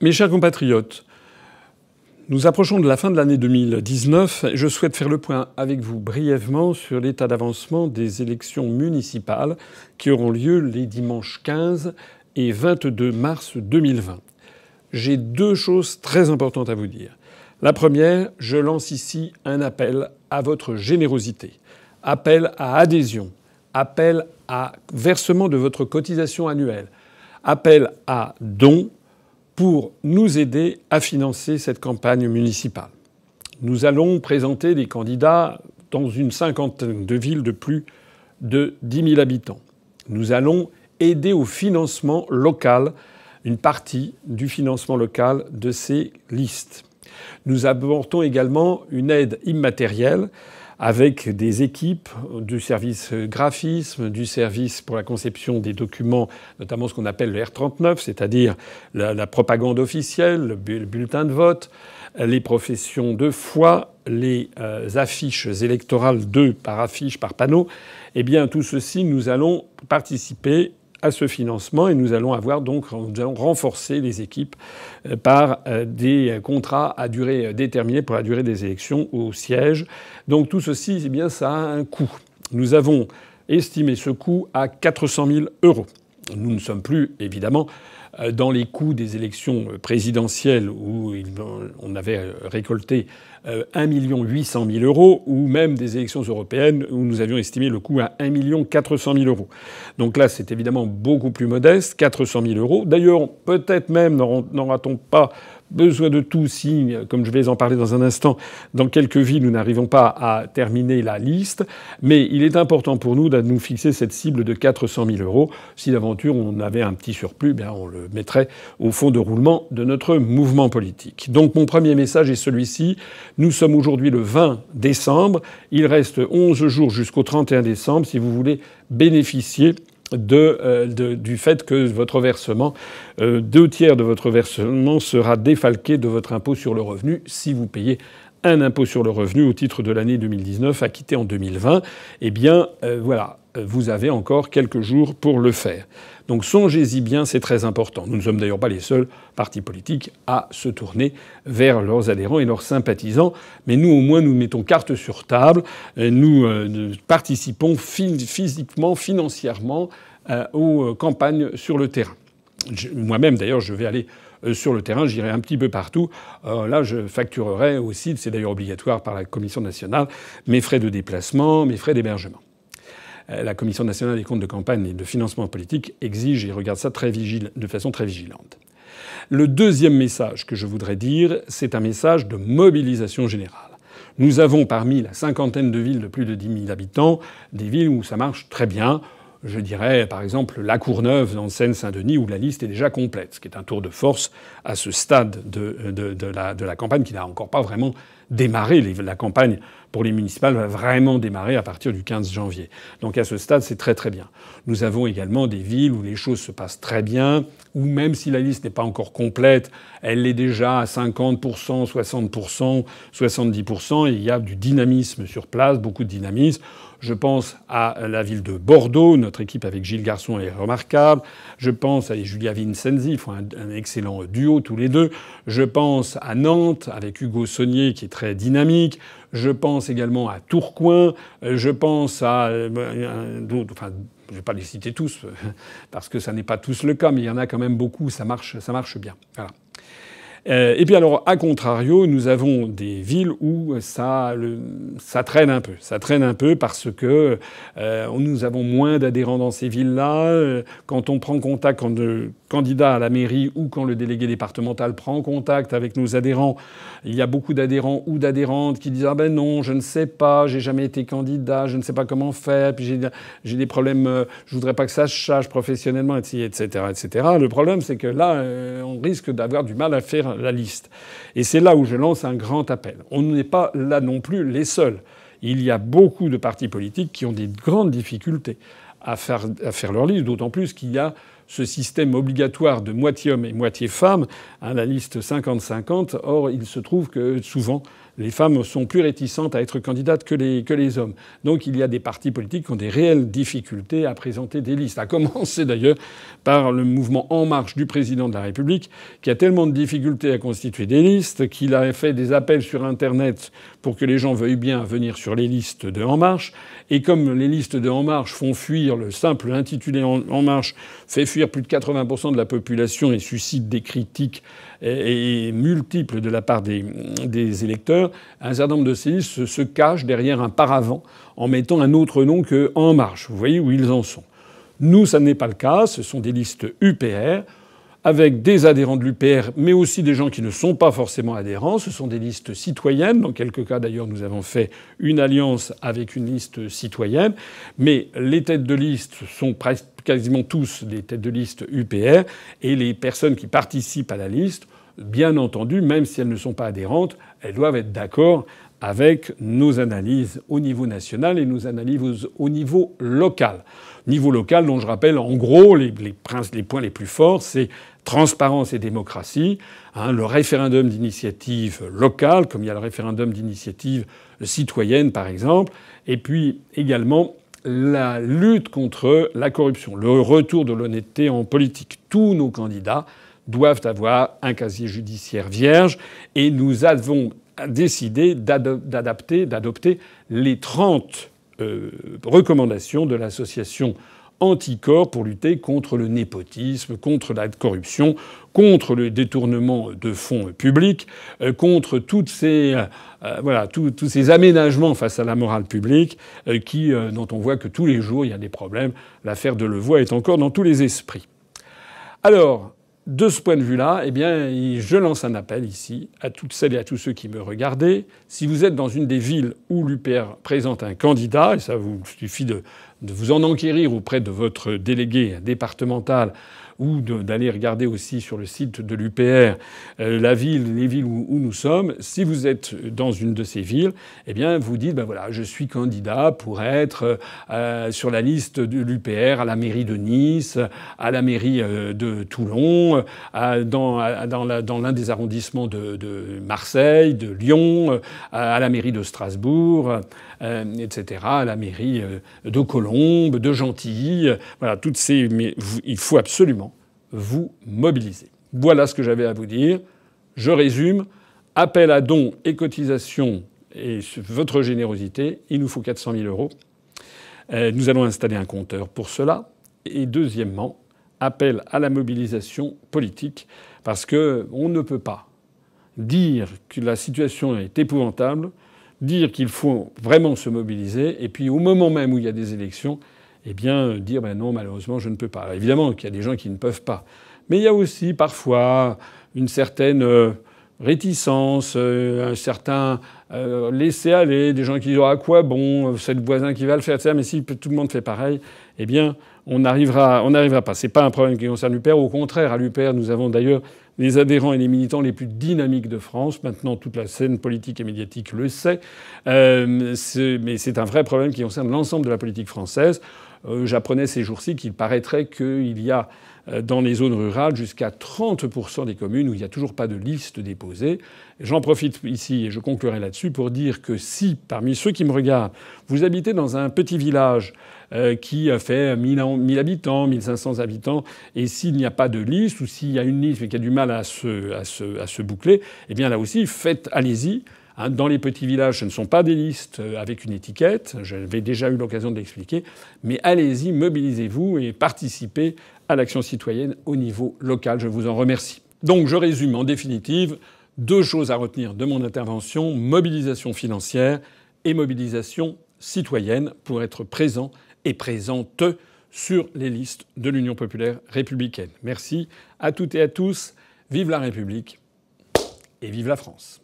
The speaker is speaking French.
Mes chers compatriotes, nous approchons de la fin de l'année 2019 et je souhaite faire le point avec vous brièvement sur l'état d'avancement des élections municipales qui auront lieu les dimanches 15 et 22 mars 2020. J'ai deux choses très importantes à vous dire. La première, je lance ici un appel à votre générosité, appel à adhésion, appel à versement de votre cotisation annuelle, appel à dons pour nous aider à financer cette campagne municipale. Nous allons présenter des candidats dans une cinquantaine de villes de plus de 10 000 habitants. Nous allons aider au financement local, une partie du financement local de ces listes. Nous apportons également une aide immatérielle avec des équipes du service graphisme, du service pour la conception des documents, notamment ce qu'on appelle le R39, c'est-à-dire la propagande officielle, le bulletin de vote, les professions de foi, les affiches électorales, 2 par affiche, par panneau. Eh bien, tout ceci, nous allons participer à ce financement et nous allons renforcer les équipes par des contrats à durée déterminée pour la durée des élections au siège. Donc tout ceci, eh bien, ça a un coût. Nous avons estimé ce coût à 400 000 €. Nous ne sommes plus, évidemment, dans les coûts des élections présidentielles où on avait récolté 1 800 000 € ou même des élections européennes où nous avions estimé le coût à 1 400 000 €. Donc là, c'est évidemment beaucoup plus modeste, 400 000 €. D'ailleurs, peut-être même n'aura-t-on pas besoin de tout si, comme je vais en parler dans un instant, dans quelques villes, nous n'arrivons pas à terminer la liste. Mais il est important pour nous de nous fixer cette cible de 400 000 €. Si d'aventure on avait un petit surplus, bien on le mettrait au fond de roulement de notre mouvement politique. Donc mon premier message est celui-ci. Nous sommes aujourd'hui le 20 décembre. Il reste 11 jours jusqu'au 31 décembre si vous voulez bénéficier du fait que votre versement, 2 tiers de votre versement sera défalqué de votre impôt sur le revenu si vous payez un impôt sur le revenu au titre de l'année 2019 acquitté en 2020. Eh bien, voilà, vous avez encore quelques jours pour le faire. Donc songez-y bien, c'est très important. Nous ne sommes d'ailleurs pas les seuls partis politiques à se tourner vers leurs adhérents et leurs sympathisants. Mais nous, au moins, nous mettons carte sur table. Nous participons physiquement, financièrement aux campagnes sur le terrain. Moi-même, d'ailleurs, je vais aller sur le terrain, j'irai un petit peu partout. Là, je facturerai aussi, c'est d'ailleurs obligatoire par la Commission nationale, mes frais de déplacement, mes frais d'hébergement. La Commission nationale des comptes de campagne et de financement politique exige et regarde ça de façon très vigilante. Le deuxième message que je voudrais dire, c'est un message de mobilisation générale. Nous avons parmi la cinquantaine de villes de plus de 10 000 habitants des villes où ça marche très bien. Je dirais par exemple La Courneuve dans Seine-Saint-Denis où la liste est déjà complète, ce qui est un tour de force à ce stade de la campagne qui n'a encore pas vraiment démarré. La campagne pour les municipales va vraiment démarrer à partir du 15 janvier. Donc à ce stade, c'est très très bien. Nous avons également des villes où les choses se passent très bien, où même si la liste n'est pas encore complète, elle est déjà à 50%, 60%, 70%, et il y a du dynamisme sur place, beaucoup de dynamisme. Je pense à la ville de Bordeaux. Notre équipe avec Gilles Garçon est remarquable. Je pense à Julia Vincenzi. Ils font un excellent duo tous les deux. Je pense à Nantes avec Hugo Saunier qui est très dynamique. Je pense également à Tourcoing. Je pense à d'autres. Enfin, je ne vais pas les citer tous parce que ça n'est pas tous le cas, mais il y en a quand même beaucoup. Ça marche bien. Voilà. Et puis alors, à contrario, nous avons des villes où ça traîne un peu. Ça traîne un peu parce que nous avons moins d'adhérents dans ces villes-là. Quand on prend contact, quand le candidat à la mairie ou quand le délégué départemental prend contact avec nos adhérents, il y a beaucoup d'adhérents ou d'adhérentes qui disent « Ah ben non, je ne sais pas, j'ai jamais été candidat, je ne sais pas comment faire, puis j'ai des problèmes, je voudrais pas que ça se sache professionnellement, etc., etc. » Le problème, c'est que là, on risque d'avoir du mal à faire la liste. Et c'est là où je lance un grand appel. On n'est pas là non plus les seuls. Il y a beaucoup de partis politiques qui ont des grandes difficultés à faire leur liste, d'autant plus qu'il y a ce système obligatoire de moitié homme et moitié femme, la liste 50-50. Or, il se trouve que souvent, les femmes sont plus réticentes à être candidates que les hommes. Donc il y a des partis politiques qui ont des réelles difficultés à présenter des listes. À commencer d'ailleurs par le mouvement En Marche du président de la République, qui a tellement de difficultés à constituer des listes qu'il a fait des appels sur Internet pour que les gens veuillent bien venir sur les listes de En Marche. Et comme les listes de En Marche font fuir, le simple intitulé En Marche fait fuir plus de 80% de la population et suscite des critiques et multiples de la part des électeurs, un certain nombre de ces listes se cachent derrière un paravent en mettant un autre nom que En Marche. Vous voyez où ils en sont. Nous, ça n'est pas le cas. Ce sont des listes UPR avec des adhérents de l'UPR, mais aussi des gens qui ne sont pas forcément adhérents. Ce sont des listes citoyennes. Dans quelques cas, d'ailleurs, nous avons fait une alliance avec une liste citoyenne. Mais les têtes de liste sont presque quasiment tous des têtes de liste UPR. Et les personnes qui participent à la liste, bien entendu, même si elles ne sont pas adhérentes, elles doivent être d'accord avec nos analyses au niveau national et nos analyses au niveau local. Niveau local, dont je rappelle en gros les points les plus forts, c'est transparence et démocratie, le référendum d'initiative locale, comme il y a le référendum d'initiative citoyenne par exemple, et puis également la lutte contre la corruption, le retour de l'honnêteté en politique. Tous nos candidats doivent avoir un casier judiciaire vierge et nous avons décidé d'adopter les 30 recommandations de l'association Anticorps pour lutter contre le népotisme, contre la corruption, contre le détournement de fonds publics, contre tous ces aménagements face à la morale publique dont on voit que tous les jours il y a des problèmes. L'affaire Delevoye est encore dans tous les esprits. Alors, de ce point de vue-là, eh bien, je lance un appel ici à toutes celles et à tous ceux qui me regardaient. Si vous êtes dans une des villes où l'UPR présente un candidat, et ça vous suffit de vous en enquérir auprès de votre délégué départemental ou d'aller regarder aussi sur le site de l'UPR les villes où nous sommes. Si vous êtes dans une de ces villes, eh bien, vous dites, ben voilà, je suis candidat pour être sur la liste de l'UPR à la mairie de Nice, à la mairie de Toulon, dans l'un des arrondissements de Marseille, de Lyon, à la mairie de Strasbourg, etc., à la mairie de Colombes, de Gentilly. Voilà, toutes ces... Mais il faut absolument vous mobiliser. Voilà ce que j'avais à vous dire. Je résume. Appel à dons et cotisations et votre générosité. Il nous faut 400 000 euros. Nous allons installer un compteur pour cela. Et deuxièmement, appel à la mobilisation politique, parce qu'on ne peut pas dire que la situation est épouvantable, dire qu'il faut vraiment se mobiliser, et puis au moment même où il y a des élections, eh bien dire ben non, malheureusement, je ne peux pas. Alors, évidemment qu'il y a des gens qui ne peuvent pas. Mais il y a aussi parfois une certaine réticence, un certain laisser-aller, des gens qui disent à quoi bon, c'est le voisin qui va le faire, etc. Mais si tout le monde fait pareil, eh bien on n'arrivera pas. C'est pas un problème qui concerne l'UPR. Au contraire, à l'UPR, nous avons d'ailleurs les adhérents et les militants les plus dynamiques de France. Maintenant, toute la scène politique et médiatique le sait. Mais c'est un vrai problème qui concerne l'ensemble de la politique française. J'apprenais ces jours-ci qu'il paraîtrait qu'il y a dans les zones rurales jusqu'à 30% des communes où il n'y a toujours pas de liste déposée. J'en profite ici, et je conclurai là-dessus, pour dire que si, parmi ceux qui me regardent, vous habitez dans un petit village qui a fait 1000 habitants, 1500 habitants, et s'il n'y a pas de liste, ou s'il y a une liste mais qui a du mal à se boucler, eh bien là aussi, allez-y. Dans les petits villages, ce ne sont pas des listes avec une étiquette. J'avais déjà eu l'occasion de l'expliquer. Mais allez-y, mobilisez-vous et participez à l'action citoyenne au niveau local. Je vous en remercie. Donc, je résume en définitive 2 choses à retenir de mon intervention. Mobilisation financière et mobilisation citoyenne pour être présent et présente sur les listes de l'Union populaire républicaine. Merci à toutes et à tous. Vive la République et vive la France.